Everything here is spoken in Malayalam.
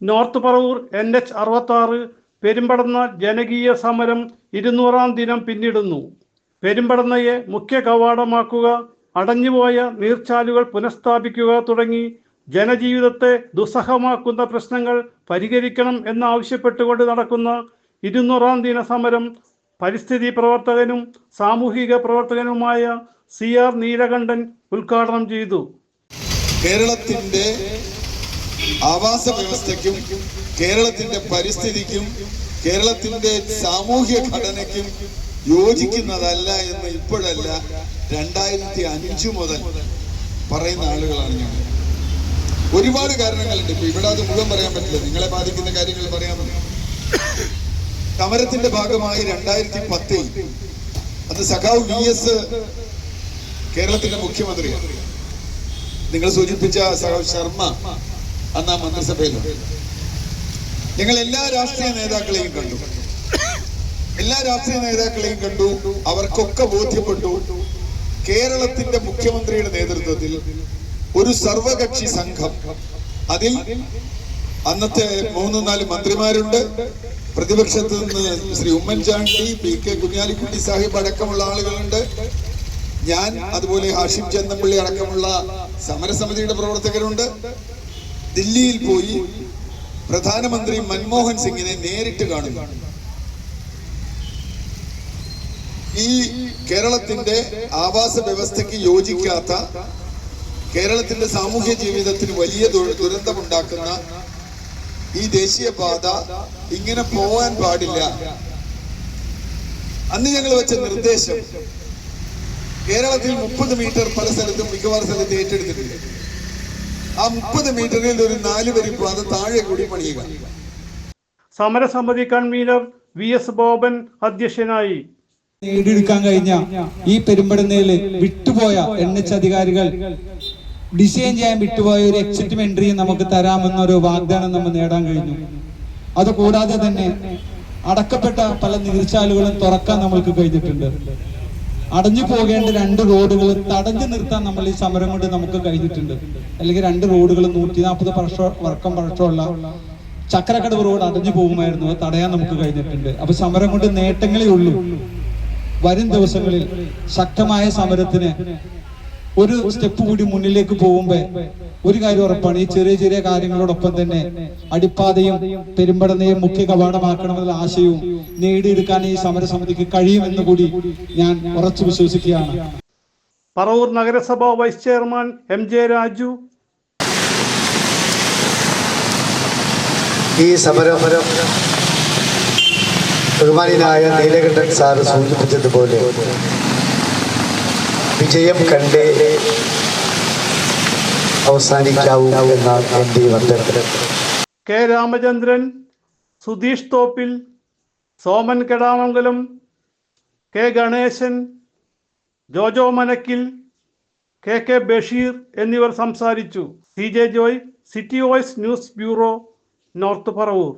നോർത്ത് പറവൂർ NH-66 പെരുമ്പടന്ന ജനകീയ സമരം 200-ാം ദിനം പിന്നിടുന്നു. പെരുമ്പടന്നയെ മുഖ്യ കവാടമാക്കുക, അടഞ്ഞുപോയ നീർച്ചാലുകൾ പുനഃസ്ഥാപിക്കുക തുടങ്ങി ജനജീവിതത്തെ ദുസ്സഹമാക്കുന്ന പ്രശ്നങ്ങൾ പരിഹരിക്കണം എന്നാവശ്യപ്പെട്ടുകൊണ്ട് നടക്കുന്ന 200-ാം ദിന സമരം പരിസ്ഥിതി പ്രവർത്തകനും സാമൂഹിക പ്രവർത്തകനുമായ CR നീലകണ്ഠൻ ഉദ്ഘാടനം ചെയ്തു. കേരളത്തിന്റെ ആവാസ വ്യവസ്ഥയ്ക്കും കേരളത്തിന്റെ പരിസ്ഥിതിക്കും കേരളത്തിന്റെ സാമൂഹ്യ ഘടനയ്ക്കും യോജിക്കുന്നതല്ല എന്ന് ഇപ്പോഴല്ല 2005 മുതൽ പറയുന്ന ആളുകളാണ് ഞങ്ങൾ. ഒരുപാട് കാരണങ്ങളുണ്ട്. ഇപ്പൊ ഇവിടെ അത് മുഴുവൻ പറയാൻ പറ്റില്ല, നിങ്ങളെ ബാധിക്കുന്ന കാര്യങ്ങൾ പറയാമെന്ന്. സമരത്തിന്റെ ഭാഗമായി 2010 അത് സഖാവ് VS കേരളത്തിന്റെ മുഖ്യമന്ത്രിയാണ്. നിങ്ങൾ സൂചിപ്പിച്ച സഖാവ് ശർമ്മ അന്ന് ആ മന്ത്രിസഭയിലുണ്ട്. ഞങ്ങൾ എല്ലാ രാഷ്ട്രീയ നേതാക്കളെയും കണ്ടു. അവർക്കൊക്കെ ബോധ്യപ്പെട്ടു കേരളത്തിന്റെ മുഖ്യമന്ത്രിയുടെ നേതൃത്വത്തിൽ ഒരു സർവകക്ഷി സംഘം, അതിൽ അന്നത്തെ 3-4 മന്ത്രിമാരുണ്ട്, പ്രതിപക്ഷത്ത് നിന്ന് ശ്രീ ഉമ്മൻചാണ്ടി, PK കുഞ്ഞാലിക്കുട്ടി സാഹിബ് അടക്കമുള്ള ആളുകളുണ്ട്, ഞാൻ, അതുപോലെ ഹാഷിം ചന്ദൻപള്ളി അടക്കമുള്ള സമരസമിതിയുടെ പ്രവർത്തകരുണ്ട്. ദില്ലിയിൽ പോയി പ്രധാനമന്ത്രി മൻമോഹൻ സിംഗിനെ നേരിട്ട് കാണുന്നു. ഈ കേരളത്തിന്റെ ആവാസ വ്യവസ്ഥയ്ക്ക് യോജിക്കാത്ത, കേരളത്തിന്റെ സാമൂഹ്യ ജീവിതത്തിന് വലിയ ദുരന്തമുണ്ടാക്കുന്ന ഈ ദേശീയപാത ഇങ്ങനെ പോകാൻ പാടില്ല. അന്ന് ഞങ്ങൾ വെച്ച നിർദ്ദേശം, കേരളത്തിൽ 30 മീറ്റർ പല സ്ഥലത്തും മിക്കവാറും സ്ഥലത്ത് ഏറ്റെടുത്തിട്ടുണ്ട്. ആ 30 മീറ്ററിൽ ഒരു 4 വരി പാത താഴെ കൂടി പണിയുക. സമരസമിതി കൺവീനർ VS ബോബൻ അധ്യക്ഷനായി. നേടിയെടുക്കാൻ കഴിഞ്ഞ ഈ പെരുമ്പടന്നയില് വിട്ടുപോയ NH അധികാരികൾ ഡിസൈൻ ചെയ്യാൻ വിട്ടുപോയ ഒരു എക്സിറ്റ് എൻട്രിയും നമുക്ക് തരാമെന്നൊരു വാഗ്ദാനം നമ്മൾ നേടാൻ കഴിഞ്ഞു. അതുകൂടാതെ തന്നെ അടക്കപ്പെട്ട പല നീർച്ചാലുകളും തുറക്കാൻ നമ്മൾക്ക് കഴിഞ്ഞിട്ടുണ്ട്. അടഞ്ഞു പോകേണ്ട 2 റോഡുകൾ തടഞ്ഞു നിർത്താൻ നമ്മൾ ഈ സമരം കൊണ്ട് നമുക്ക് കഴിഞ്ഞിട്ടുണ്ട്. അല്ലെങ്കിൽ 2 റോഡുകൾ 140 വർഷം പഴക്കമുള്ള ചക്രക്കടവ് റോഡ് അടഞ്ഞു പോകുമായിരുന്നു, അത് തടയാൻ നമുക്ക് കഴിഞ്ഞിട്ടുണ്ട്. അപ്പൊ സമരം കൊണ്ട് നേട്ടങ്ങളേ ഉള്ളൂ. വരും ദിവസങ്ങളിൽ ശക്തമായ സമരത്തിന് ഒരു സ്റ്റെപ്പ് കൂടി മുന്നിലേക്ക് പോകുമ്പോ ഒരു കാര്യം ഉറപ്പാണ്, ഈ ചെറിയ ചെറിയ കാര്യങ്ങളോടൊപ്പം തന്നെ അടിപ്പാതയും പെരുമ്പടന്നയും മുഖ്യ കവാടമാക്കണമെന്നുള്ള ആശയവും നേടിയെടുക്കാൻ ഈ സമരസമിതിക്ക് കഴിയുമെന്ന് കൂടി ഞാൻ ഉറച്ചു വിശ്വസിക്കുകയാണ്. പറവൂർ നഗരസഭ വൈസ് ചെയർമാൻ MJ രാജു ഈ സമരം ബഹുമാനിയായ നീലകണ്ഠൻ സാർ സൂചിപ്പിച്ചതുപോലെ വിജയം കണ്ടേ അവസാനിക്കാവൂ എന്നാണ് എൻ്റെ വർദ്ധനം. K Ramachandran, Sudheesh Thoppil, Soman Kedamangalam, K Ganesan, Jojo മനക്കിൽ, KK Basheer എന്നിവർ സംസാരിച്ചു. CJ Joy, city voice news bureau, north Paravur.